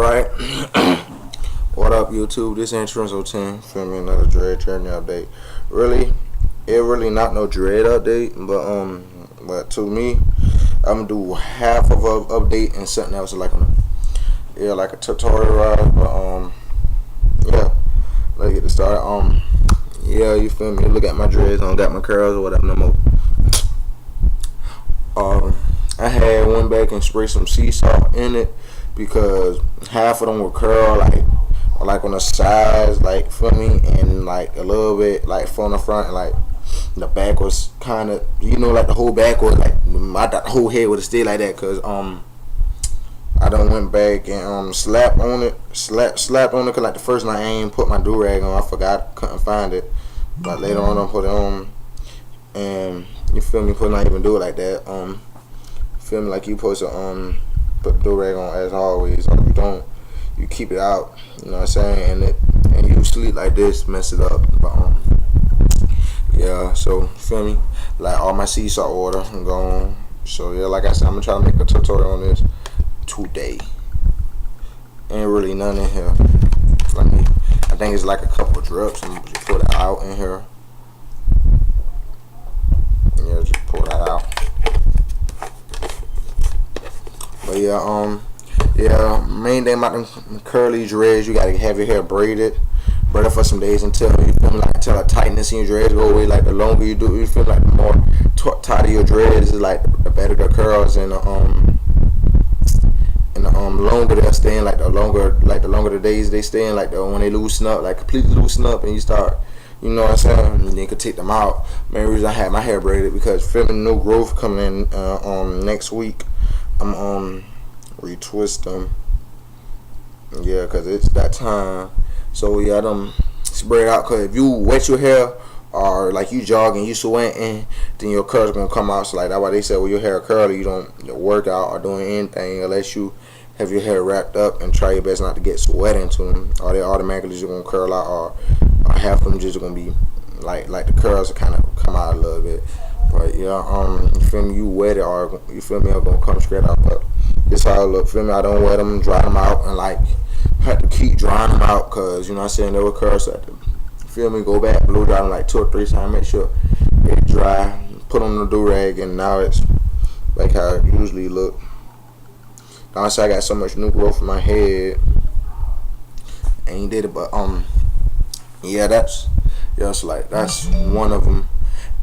Alright. What up, YouTube? This Insurance 10. Feel me, another Dread Journey update. Really not no Dread update, but to me, I'm gonna do half of an update and something else like like a tutorial ride. But yeah, let's get it started. Yeah, you feel me? Look at my dreads. I don't got my curls or whatever no more. I had went back and sprayed some sea salt in it because half of them were curl like on the sides, like, feel me, and like a little bit like from the front, and like the back was kind of, like the whole back was like, I thought the whole head would have stayed like that, cause I done went back and slapped on it, cause like the first night I ain't put my do rag on, I forgot, couldn't find it, but later on I put it on, and you feel me, put not even do it like that. Feel me, like you supposed to put the do rag on as always. If you don't, you keep it out, you know what I'm saying, and you sleep like this, mess it up. But yeah, so feel me, like all my sea salt water gone. So yeah, like I said, I'm gonna try to make a tutorial on this today. Ain't really none in here. I think it's like a couple of drips. I'm gonna just put it out in here. Yeah, just pour that out. But yeah, main thing about them curly dreads, you gotta have your hair braided for some days until you feel like the tightness in your dreads go away. Like the longer you do, you feel like the more tighter your dreads is, like the better the curls, and the longer they're staying, like the longer the days they stay in, like when they loosen up, like completely loosen up, and you start, you know what I'm saying, and you can take them out. Main reason I had my hair braided because feeling new growth coming in next week. I'm retwist them, yeah, cause it's that time. So yeah, I done spray it out, cause if you wet your hair or like you jogging, you sweating, then your curls gonna come out. So like that's why they said, well, your hair curly, you don't work out or doing anything unless you have your hair wrapped up, and try your best not to get sweat into them, or they automatically just gonna curl out, or half of them just gonna be like the curls kind of come out a little bit. But yeah, you feel me, you wet it, or you feel me, I'm gonna come straight out. But this how I look, feel me, I don't wet them, dry them out, and like have to keep drying them out, cause you know what I'm saying, they were curls, so I have to, feel me, go back, blow dry them like 2 or 3 times, make sure it dry, put on the do-rag, and now it's like how it usually look. Honestly, I got so much new growth in my head, ain't did it, but yeah, that's one of them.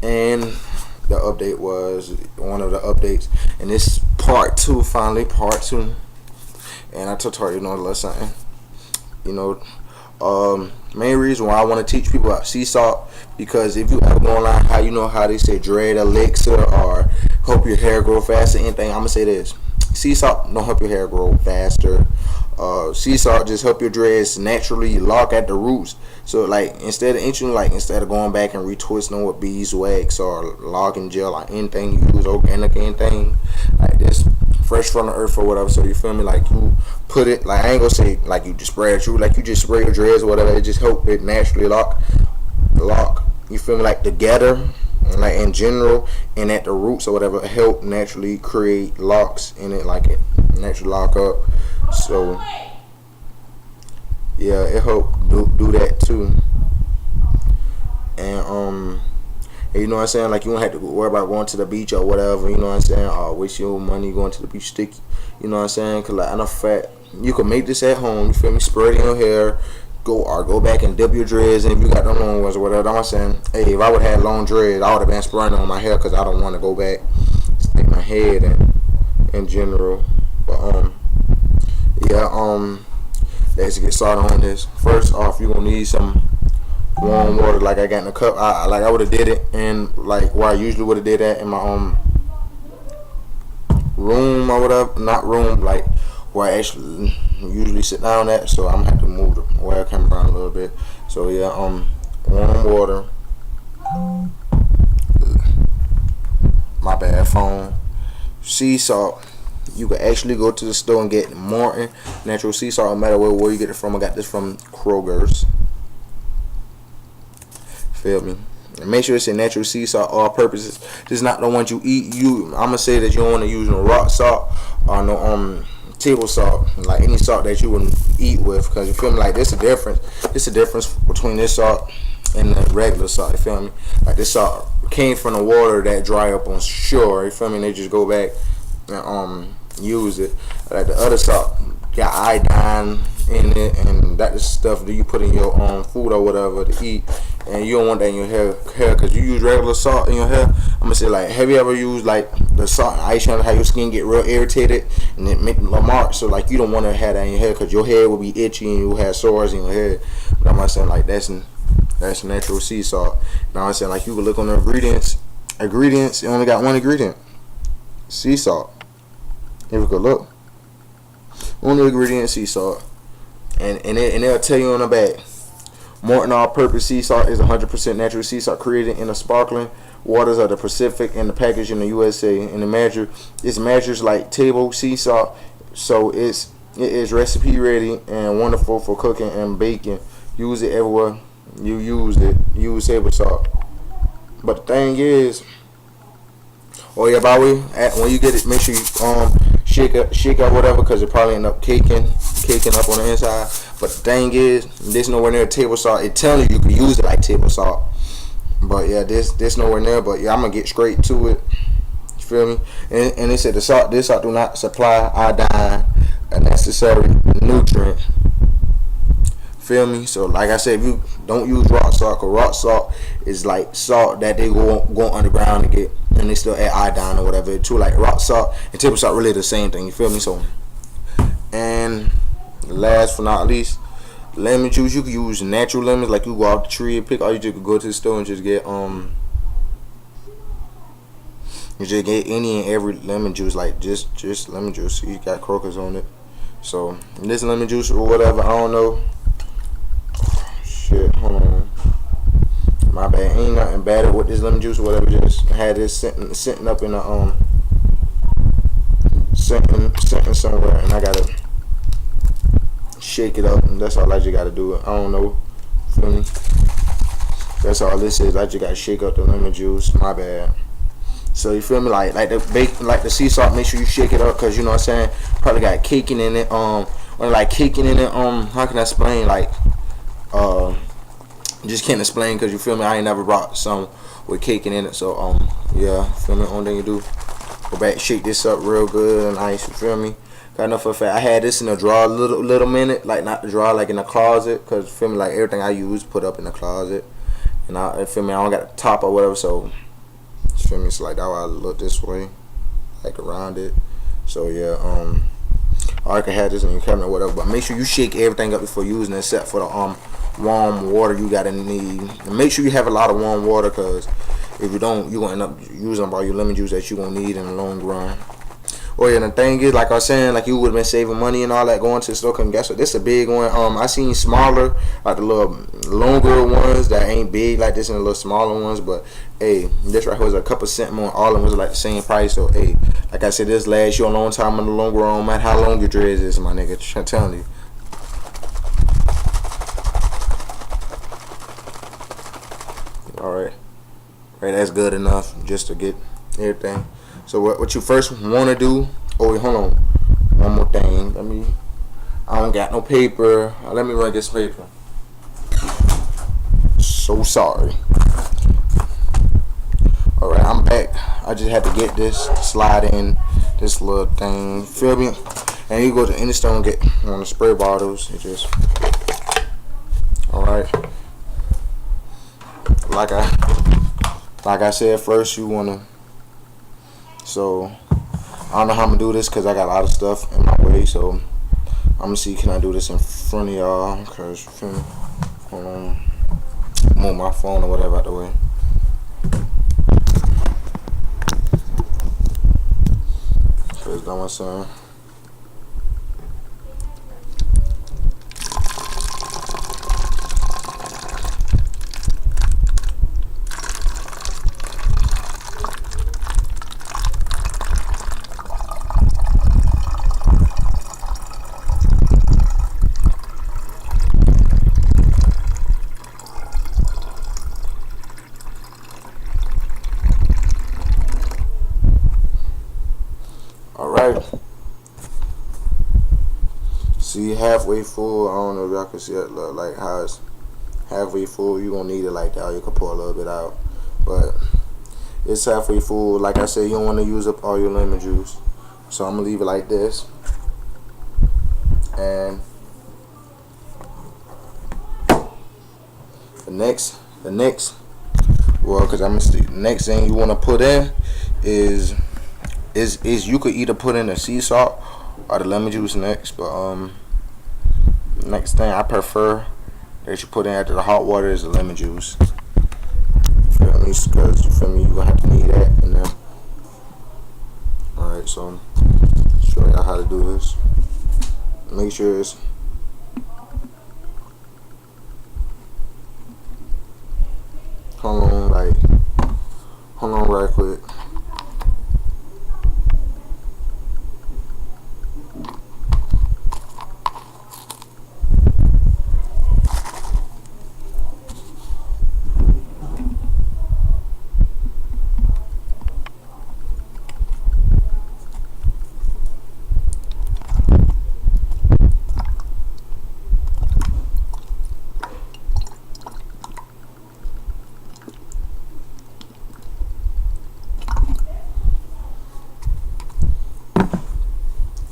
And the update was one of the updates, and this part 2, finally part 2. And I tutorial, a little something, main reason why I want to teach people about sea salt, because if you ever go online, how they say dread elixir or help your hair grow faster, anything, I'm gonna say this: sea salt don't help your hair grow faster. Sea salt just help your dreads naturally lock at the roots. So like instead of going back and retwisting them with beeswax or locking gel or anything, you use organic anything like this, fresh from the earth or whatever. So you feel me, like you put it, like I ain't gonna say like you just spray it through, like you just spray your dreads or whatever. It just help it naturally lock. You feel me, like together, like in general, and at the roots or whatever, help naturally create locks in it, like it naturally lock up. So yeah, it help do that too. And you know what I'm saying, like you don't have to worry about going to the beach or whatever, you know what I'm saying, or waste your money going to the beach sticky, you know what I'm saying, cause like enough fat, you can make this at home, you feel me, spray it in your hair, go back and dip your dreads, and if you got the long ones or whatever. I'm saying, hey, if I would have had long dreads, I would have been spraying on my hair, cause I don't want to go back, stick my head in general. But yeah, let's get started on this. First off, you're gonna need some warm water, like I got in a cup. I would have did it in like where I usually would have did that in my room or whatever. Not room, like where I actually usually sit down at. So I'm gonna have to move the wire camera around a little bit. So yeah, warm water. My bad, phone. Sea salt. You can actually go to the store and get Morton natural sea salt, no matter where you get it from. I got this from Kroger's. Feel me? And make sure it's a natural sea salt, all purposes. This is not the ones you eat. I'm gonna say that you don't want to use no rock salt or no table salt, like any salt that you would eat with, because you feel me, like there's a difference. It's a difference between this salt and the regular salt. You feel me? Like this salt came from the water that dry up on shore. You feel me? They just go back and use it. Like the other salt got iodine in it, and that is stuff that you put in your food or whatever to eat, and you don't want that in your hair because you use regular salt in your hair. I'm gonna say, like, have you ever used like the salt and ice on how your skin get real irritated and it make a mark? So like you don't want to have that in your hair because your hair will be itchy and you'll have sores in your hair. But I'm not saying like that's natural sea salt. Now I'm saying like you can look on the ingredients. It only got one ingredient: sea salt. If you could look, only ingredient sea salt, and they'll tell you on the back. Morton all-purpose sea salt is 100% natural sea salt created in the sparkling waters of the Pacific and the package in the USA. And it measures like table sea salt, so it is recipe ready and wonderful for cooking and baking. Use it everywhere you use it. Use table salt. But the thing is, oh yeah, by the way, when you get it, make sure you shake up whatever, because it probably end up caking up on the inside. But the thing is, this nowhere near table salt. It telling you can use it like table salt, but yeah, this nowhere near. But yeah, I'm gonna get straight to it. You feel me? And they said this salt do not supply iodine, a necessary nutrient. Feel me? So like I said, if you don't use rock salt, cause rock salt is like salt that they go underground to get, and they still add iodine or whatever too. Like rock salt and table salt really the same thing. You feel me? So, and last but not least, lemon juice. You can use natural lemons, like you go off the tree and pick, or you just could go to the store and just get you just get any and every lemon juice, like just lemon juice. You got crocus on it. So this lemon juice or whatever, I don't know. Shit, hold on. My bad. Ain't nothing bad with this lemon juice or whatever. Just had this sitting up in the sitting somewhere, and I gotta shake it up, and that's all I just gotta do. I don't know. Feel me? That's all this is. I just gotta shake up the lemon juice. My bad. So you feel me? Like the sea salt. Make sure you shake it up, cause you know what I'm saying. Probably got caking in it. Or like caking in it. How can I explain? Like just can't explain, because you feel me, I ain't never brought some with caking in it. So yeah, feel me. Only thing you do, go back, shake this up real good and nice. You feel me? Got enough for fact. I had this in the drawer a little minute, like not the drawer, like in the closet, because you feel me, like everything I use put up in the closet, and I feel me, I don't got the top or whatever. So you feel me, it's like that why I look this way, like around it. So yeah, or I can have this in your cabinet or whatever, but make sure you shake everything up before using it, except for the warm water you gotta need. And make sure you have a lot of warm water, because if you don't, you're gonna end up using up all your lemon juice that you're gonna need in the long run. Oh yeah, and the thing is, like I was saying, like you would have been saving money and all that going to the store. Cause guess what? This is a big one. I seen smaller, like the little longer ones that ain't big like this, and the little smaller ones. But hey, this right here was a couple cent more. All of them was like the same price. So hey, like I said, this lasts you a long time in the long run, no matter how long your dreads is, my nigga. I'm telling you. All right, that's good enough just to get everything. So what you first want to do? Oh wait, hold on. One more thing. I don't got no paper. Let me run this paper. So sorry. All right, I'm back. I just had to get this slide in this little thing. Feel me? And you go to any store and get one of the spray bottles. It just all right. Like I said, first you wanna. So I don't know how I'm gonna do this, because I got a lot of stuff in my way. So I'm gonna see, can I do this in front of y'all? Cause feel me? Hold on, move my phone or whatever out the way. Cause that my son. See, halfway full. I don't know if y'all can see it, like how it's halfway full. You gonna need it like that, or you can pour a little bit out. But it's halfway full. Like I said, you don't want to use up all your lemon juice, so I'm gonna leave it like this. And the next, well, because I'm gonna see, the next thing you want to put in is you could either put in the sea salt or the lemon juice next, but next thing I prefer that you put in after the hot water is the lemon juice. Feel me? Because you feel me, you're gonna have to need that in there. All right, so show y'all how to do this. Make sure it's hold on right quick.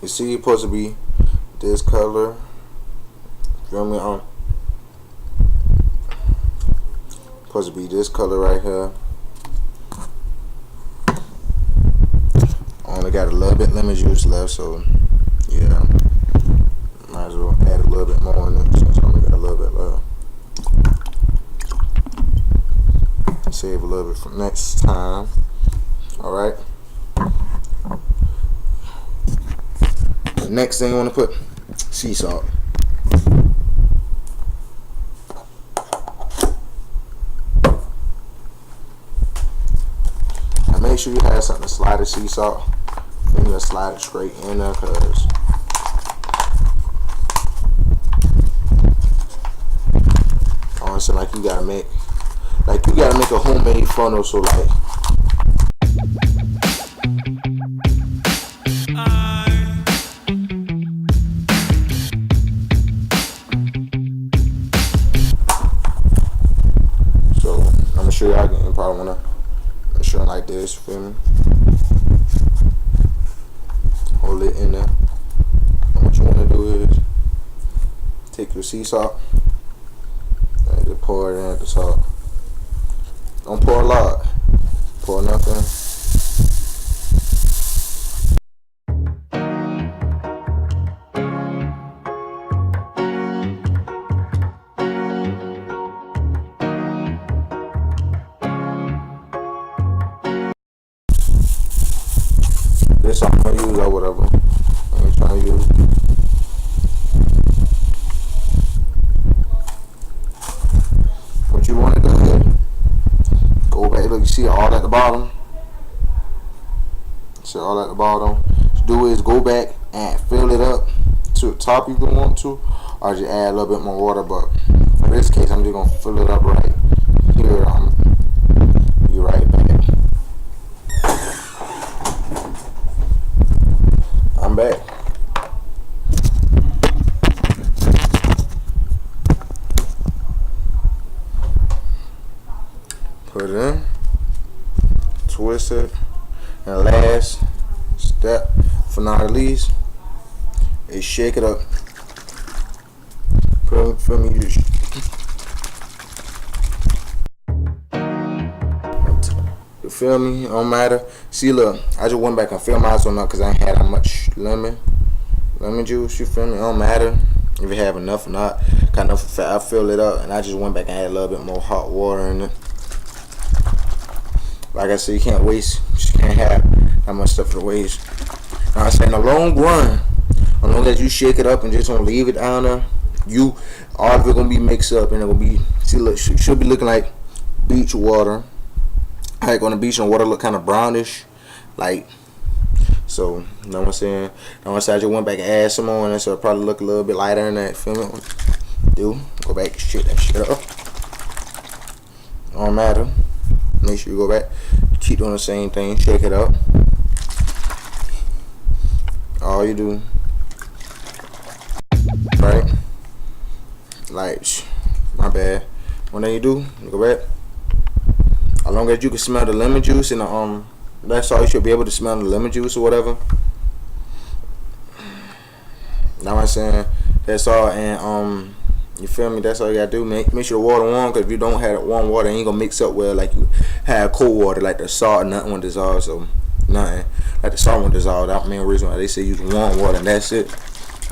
You see, it's supposed to be this color. Feel me? Supposed to be this color right here. I only got a little bit lemon juice left, so yeah, might as well add a little bit more in it since I only got a little bit left. Save a little bit for next time. All right. Next thing you want to put sea salt. And make sure you have something to slide the sea salt. Then you slide it straight in there, cause honestly, like you gotta make a homemade funnel, so like. I'm sure y'all can probably wanna make sure like this, feel me? Hold it in there. And what you wanna do is take your sea salt and just pour it in at the salt. Don't pour a lot. Pour nothing. This I'm gonna use or whatever. I'm trying to use. What you want to do is go back. Look, you see all at the bottom. See all at the bottom. What you do is go back and fill it up to the top if you want to, or just add a little bit more water. But for this case, I'm just gonna fill it up right here. I'm be right back. I'm back. Put it in, twist it, and last step, for not at least, is shake it up. Feel me? You feel me? It don't matter. See, look, I just went back and filled mine on up because I ain't had that much lemon juice. You feel me? It don't matter if you have enough or not. Got enough fat. I filled it up, and I just went back and added a little bit more hot water in it. Like I said, you can't waste. You just can't have that much stuff to waste. Now I say in the long run, as long as you shake it up and just don't leave it down there, all of it gonna be mixed up, and it gonna be should be looking like beach water. Like on the beach, and the water look kind of brownish, like. So, you know what I'm saying? Now once I just went back and add some more, and so it probably look a little bit lighter than that. Feel me? Go back and shake that shit up. Don't matter. Make sure you go back, keep doing the same thing, shake it up. All you do. like, my bad. What then you do? You go back. As long as you can smell the lemon juice and the that's all you should be able to smell the lemon juice or whatever. Now I'm saying that's all, and you feel me? That's all you gotta do. Make sure the water warm, cause if you don't have warm water, it ain't gonna mix up well like you have cold water, like the salt and nothing will dissolve. So nothing like the salt will dissolve. That's the main reason why they say use warm water, and that's it.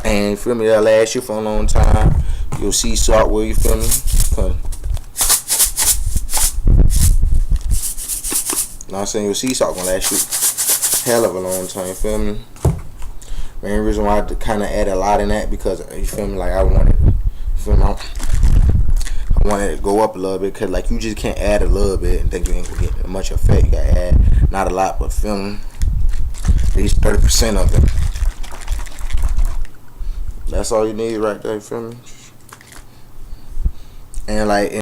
And you feel me? That'll last you for a long time. You'll see salt where you feel me? Cause, you know what I'm saying? Your sea salt gonna last you hell of a long time, you feel me? Main reason why I kind of add a lot in that, because you feel me, like I want it, you feel me? I want it to go up a little bit, cause like you just can't add a little bit and think you ain't gonna get much effect. You gotta add not a lot, but feel me, at least 30% of it. That's all you need right there, you feel me? And like